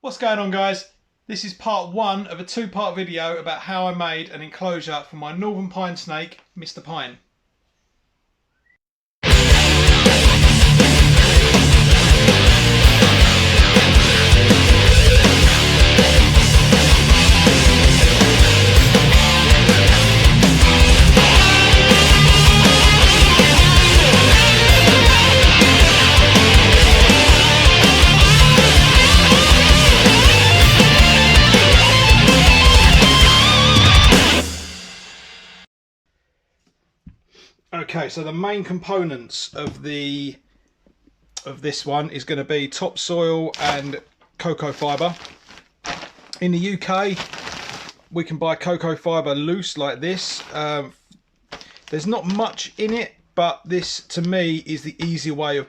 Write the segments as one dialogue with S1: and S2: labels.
S1: What's going on, guys? This is part one of a two-part video about how I made an enclosure for my northern pine snake, Mr. Pine. Okay, so the main components of this one is going to be topsoil and cocoa fibre. In the UK, we can buy cocoa fibre loose like this. There's not much in it, but this to me is the easy way of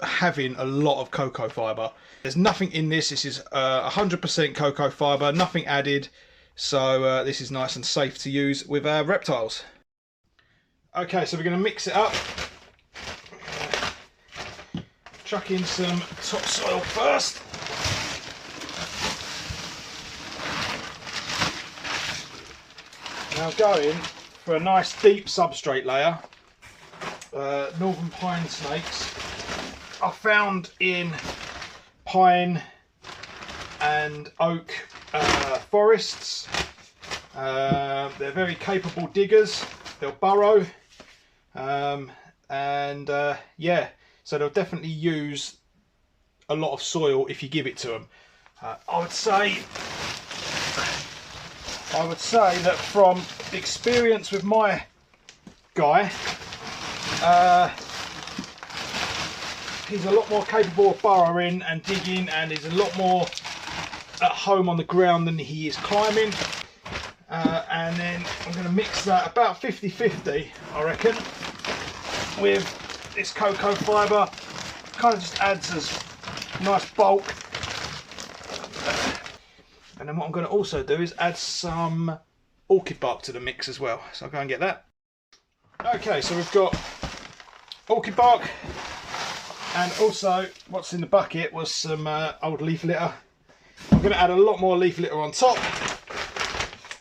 S1: having a lot of cocoa fibre. There's nothing in this. This is 100% cocoa fibre, nothing added. So this is nice and safe to use with our reptiles. Okay, so we're going to mix it up. Chuck in some topsoil first. Now going for a nice deep substrate layer. Northern pine snakes are found in pine and oak forests. They're very capable diggers. They'll burrow. Yeah, so they'll definitely use a lot of soil if you give it to them. I would say that from experience with my guy, he's a lot more capable of burrowing and digging, and is a lot more at home on the ground than he is climbing. And then I'm going to mix that about 50-50, I reckon, with this cocoa fibre. Kind of just adds a nice bulk. And then what I'm going to also do is add some orchid bark to the mix as well. So I'll go and get that. Okay, so we've got orchid bark, and also what's in the bucket was some old leaf litter. I'm going to add a lot more leaf litter on top.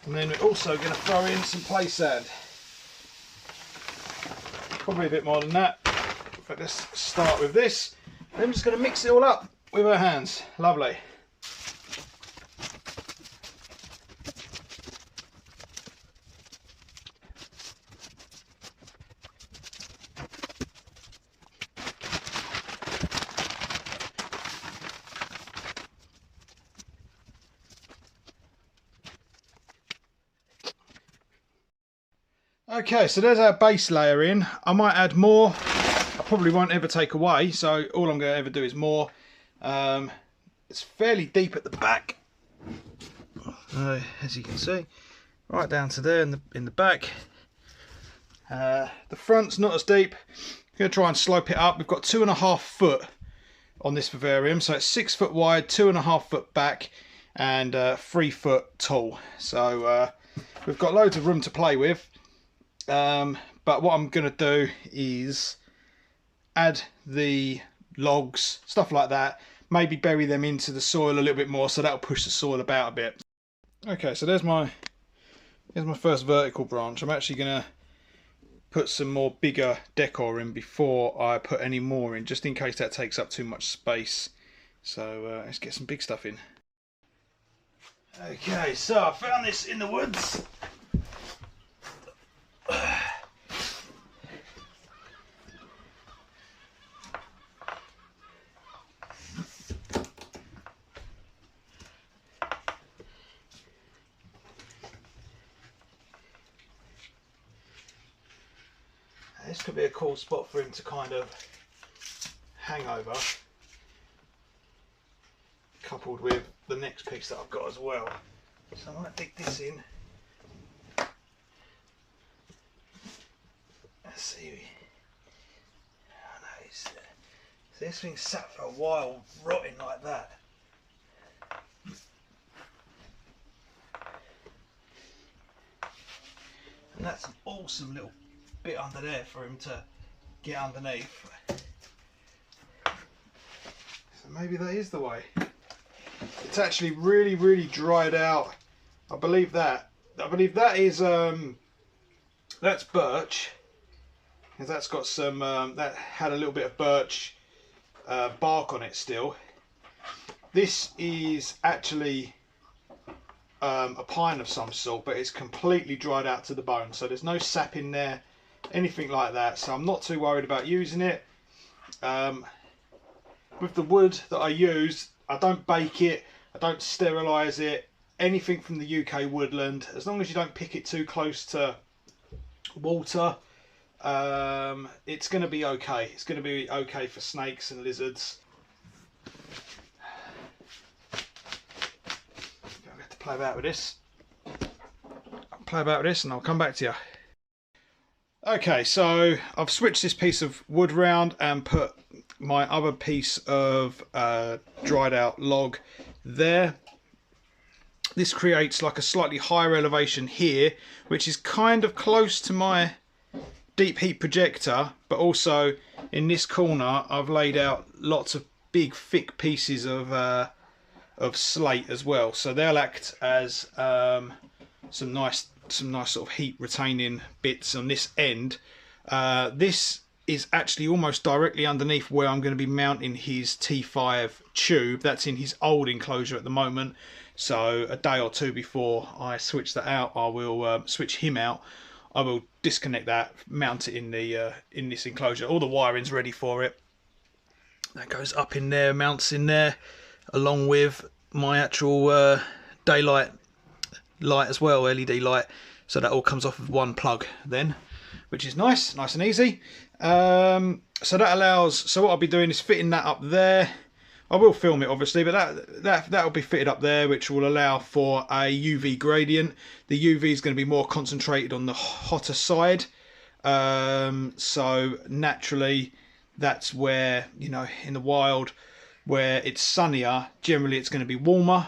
S1: And then we're also going to throw in some play sand. Probably a bit more than that. But let's start with this. And I'm just going to mix it all up with our hands. Lovely. Okay, so there's our base layer in. I might add more. I probably won't ever take away, so all I'm going to ever do is more. It's fairly deep at the back, as you can see, right down to there in the back. The front's not as deep. I'm going to try and slope it up. We've got 2.5 foot on this vivarium, so it's 6 foot wide, 2.5 foot back, and 3 foot tall. So we've got loads of room to play with. But what I'm going to do is add the logs, stuff like that, maybe bury them into the soil a little bit more, so that'll push the soil about a bit. Okay, so here's my first vertical branch. I'm actually going to put some more bigger decor in before I put any more in, just in case that takes up too much space. So let's get some big stuff in. Okay, so I found this in the woods. This could be a cool spot for him to kind of hang over, coupled with the next piece that I've got as well. So I might dig this in. Let's see. Oh no, so this thing sat for a while rotting like that. And that's an awesome little bit under there for him to get underneath. So maybe that is the way. It's actually really dried out. I believe that is that's birch, because that's got some that had a little bit of birch bark on it still. This is actually a pine of some sort, but it's completely dried out to the bone, so there's no sap in there, anything like that, so I'm not too worried about using it. With the wood that I use, I don't bake it, I don't sterilise it, anything from the UK woodland, as long as you don't pick it too close to water, it's going to be okay. It's going to be okay for snakes and lizards. I'm going to play about with this. I'll play about with this and I'll come back to you. Okay, so I've switched this piece of wood round and put my other piece of dried out log there. This creates like a slightly higher elevation here, which is kind of close to my deep heat projector, but also in this corner I've laid out lots of big thick pieces of slate as well, so they'll act as some nice sort of heat retaining bits on this end. This is actually almost directly underneath where I'm going to be mounting his T5 tube. That's in his old enclosure at the moment, so a day or two before I switch that out, I will switch him out. I will disconnect that, mount it in the in this enclosure. All the wiring's ready for it. That goes up in there, mounts in there, along with my actual daylight light as well, LED light. So that all comes off of one plug then, which is nice and easy. So that allows, so what I'll be doing is fitting that up there. I will film it obviously, but that will be fitted up there, which will allow for a UV gradient. The UV is going to be more concentrated on the hotter side, so naturally that's where, you know, in the wild where it's sunnier, generally it's going to be warmer,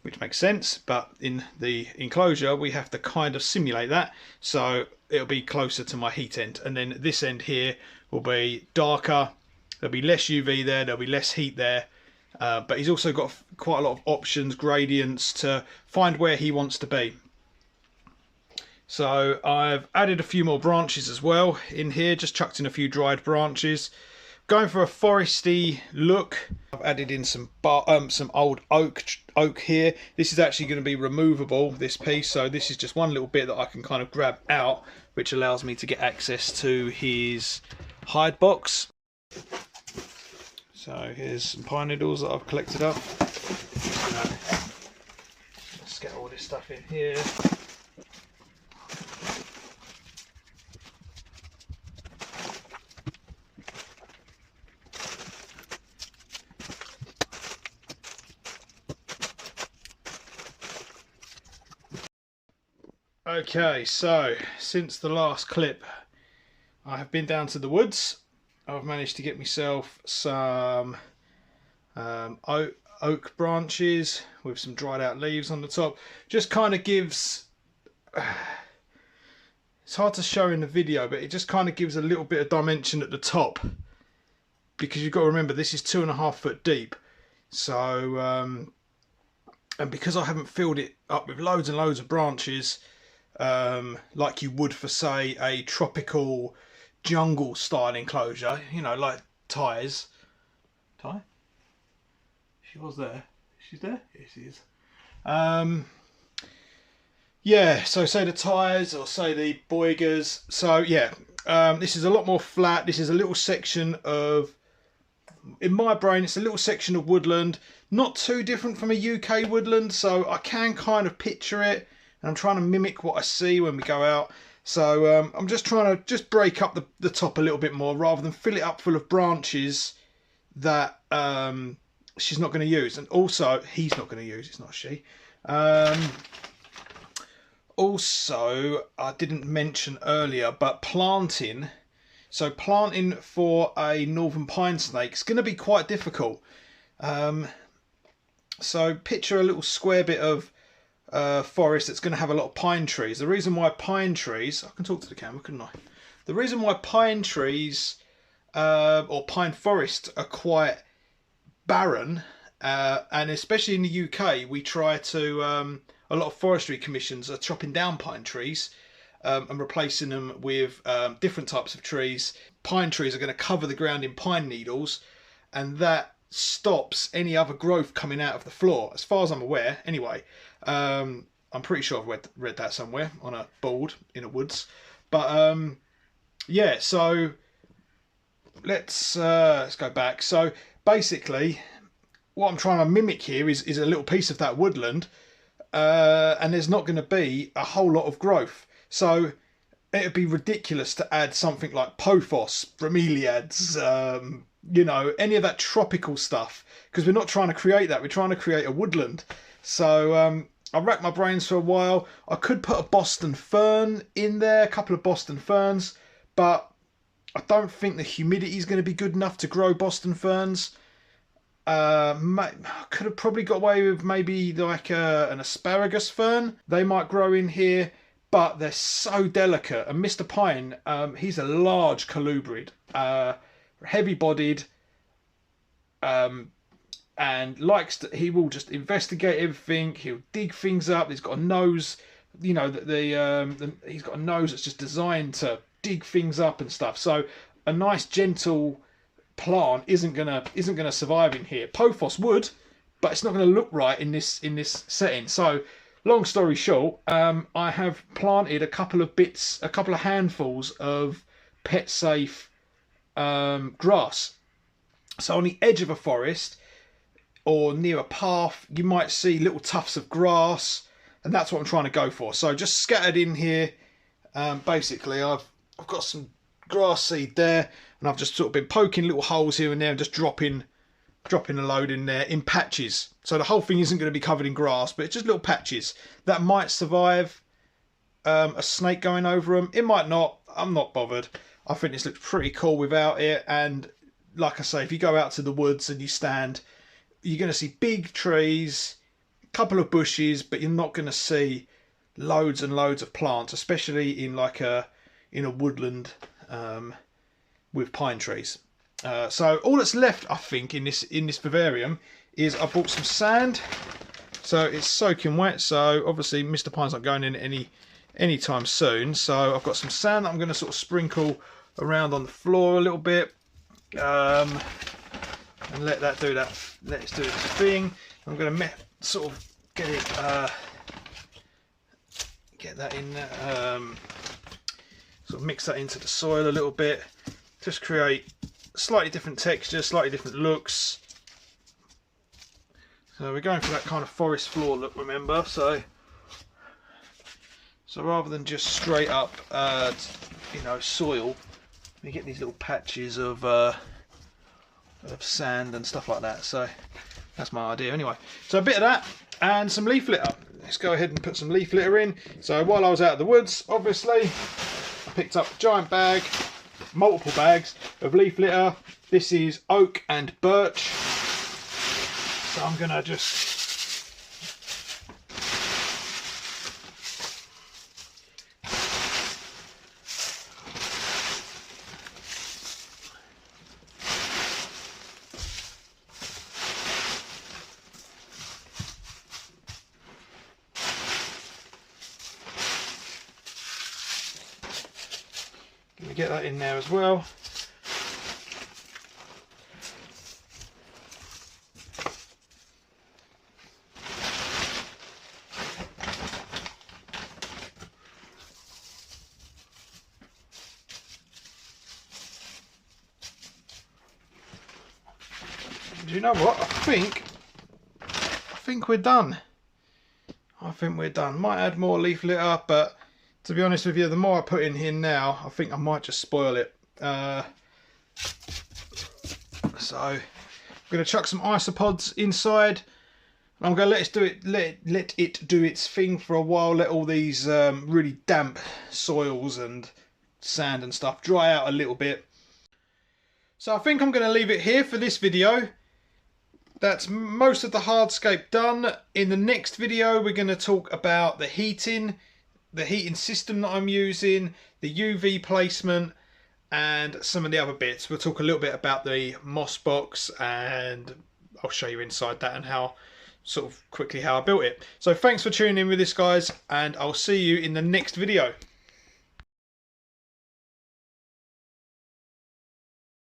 S1: which makes sense, but in the enclosure we have to kind of simulate that, so it'll be closer to my heat end, and then this end here will be darker. There'll be less UV there, there'll be less heat there, but he's also got quite a lot of options, gradients, to find where he wants to be. So I've added a few more branches as well in here, just chucked in a few dried branches. Going for a foresty look, I've added in some old oak here. This is actually going to be removable, this piece, so this is just one little bit that I can kind of grab out, which allows me to get access to his hide box. So here's some pine needles that I've collected up. Let's get all this stuff in here. Okay, so since the last clip I have been down to the woods. I've managed to get myself some oak branches with some dried out leaves on the top. Just kind of gives, it's hard to show in the video, but it just kind of gives a little bit of dimension at the top, because you've got to remember this is 2.5 foot deep. So and because I haven't filled it up with loads and loads of branches, like you would for, say, a tropical jungle style enclosure, you know, like Ty's. Ty? She was there. She's there? Yes, she is. Yeah, so say the Ty's or say the Boigers. So yeah, this is a lot more flat. This is a little section of, in my brain, it's a little section of woodland. Not too different from a UK woodland, so I can kind of picture it. And I'm trying to mimic what I see when we go out. So I'm just trying to just break up the top a little bit more, rather than fill it up full of branches that she's not going to use. And also, he's not going to use, it's not she. Also, I didn't mention earlier, but planting. So planting for a northern pine snake is going to be quite difficult. So picture a little square bit of forest that's going to have a lot of pine trees. The reason why pine trees, I can talk to the camera, couldn't I? The reason why pine trees or pine forests are quite barren And especially in the UK, we try to, a lot of forestry commissions are chopping down pine trees and replacing them with different types of trees. Pine trees are going to cover the ground in pine needles, and that stops any other growth coming out of the floor, as far as I'm aware anyway. I'm pretty sure I've read that somewhere on a board in the woods. But yeah, so let's go back. So basically what I'm trying to mimic here is a little piece of that woodland, and there's not going to be a whole lot of growth. So it'd be ridiculous to add something like pothos, bromeliads, you know, any of that tropical stuff, because we're not trying to create that. We're trying to create a woodland. So I racked my brains for a while. I could put a Boston fern in there, a couple of Boston ferns, but I don't think the humidity is going to be good enough to grow Boston ferns. I could have probably got away with maybe like an asparagus fern. They might grow in here, but they're so delicate. And Mr. Pine, he's a large colubrid, heavy-bodied, and likes to, he will just investigate everything. He'll dig things up. He's got a nose, you know, he's got a nose that's just designed to dig things up and stuff. So a nice gentle plant isn't gonna survive in here. Pothos would, but it's not going to look right in this setting. So long story short, I have planted a couple of handfuls of pet safe grass. So on the edge of a forest or near a path, you might see little tufts of grass, and that's what I'm trying to go for. So just scattered in here, basically I've got some grass seed there, and I've just sort of been poking little holes here and there and just dropping a load in there in patches. So the whole thing isn't going to be covered in grass, but it's just little patches that might survive a snake going over them. It might not. I'm not bothered. I think this looks pretty cool without it. And like I say, if you go out to the woods and you stand, you're going to see big trees, a couple of bushes, but you're not going to see loads and loads of plants, especially in like in a woodland with pine trees. So all that's left, I think, in this vivarium is I bought some sand. So it's soaking wet. So obviously Mr. Pine's not going in any time soon. So I've got some sand that I'm going to sort of sprinkle around on the floor a little bit, and let it do its thing. I'm going to sort of get that in there, sort of mix that into the soil a little bit, just create slightly different texture, slightly different looks. So we're going for that kind of forest floor look, remember? So rather than just straight up, you know, soil, we get these little patches of sand and stuff like that. So that's my idea anyway. So a bit of that and some leaf litter. Let's go ahead and put some leaf litter in. So while I was out of the woods, obviously, I picked up a giant bag, multiple bags of leaf litter. This is oak and birch. So I'm gonna just get that in there as well. Do you know what? I think we're done. I think we're done. Might add more leaf litter, but to be honest with you, the more I put in here now, I think I might just spoil it. So I'm going to chuck some isopods inside. I'm going to let it do its thing for a while. Let all these really damp soils and sand and stuff dry out a little bit. So I think I'm going to leave it here for this video. That's most of the hardscape done. In the next video, we're going to talk about the heating system that I'm using, the UV placement, and some of the other bits. We'll talk a little bit about the moss box and I'll show you inside that and how sort of quickly how I built it. So thanks for tuning in with this, guys, and I'll see you in the next video.